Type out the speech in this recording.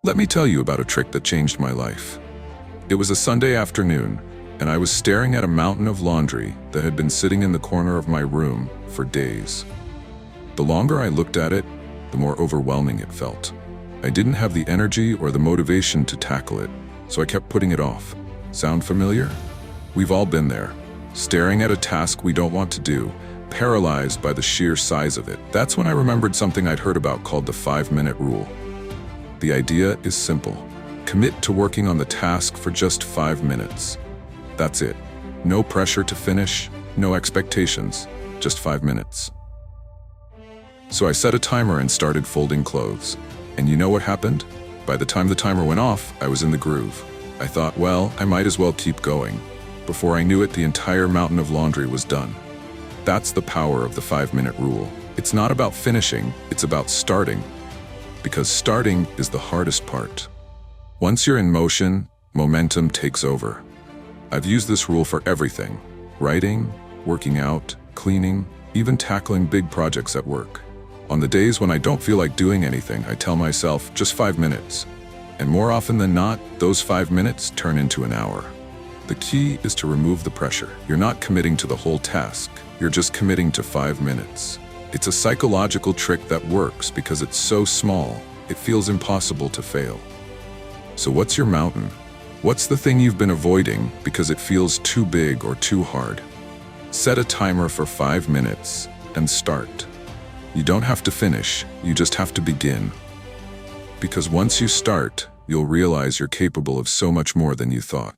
Let me tell you about a trick that changed my life. It was a Sunday afternoon, and I was staring at a mountain of laundry that had been sitting in the corner of my room for days. The longer I looked at it, the more overwhelming it felt. I didn't have the energy or the motivation to tackle it, so I kept putting it off. Sound familiar? We've all been there, staring at a task we don't want to do, paralyzed by the sheer size of it. That's when I remembered something I'd heard about called the 5-minute rule. The idea is simple. Commit to working on the task for just 5 minutes. That's it. No pressure to finish, no expectations, just 5 minutes. So I set a timer and started folding clothes. And you know what happened? By the time the timer went off, I was in the groove. I thought, well, I might as well keep going. Before I knew it, the entire mountain of laundry was done. That's the power of the 5-minute rule. It's not about finishing, it's about starting. Because starting is the hardest part. Once you're in motion, momentum takes over. I've used this rule for everything: writing, working out, cleaning, even tackling big projects at work. On the days when I don't feel like doing anything, I tell myself, just 5 minutes. And more often than not, those 5 minutes turn into an hour. The key is to remove the pressure. You're not committing to the whole task, you're just committing to 5 minutes. It's a psychological trick that works because it's so small, it feels impossible to fail. So what's your mountain? What's the thing you've been avoiding because it feels too big or too hard? Set a timer for 5 minutes and start. You don't have to finish, you just have to begin. Because once you start, you'll realize you're capable of so much more than you thought.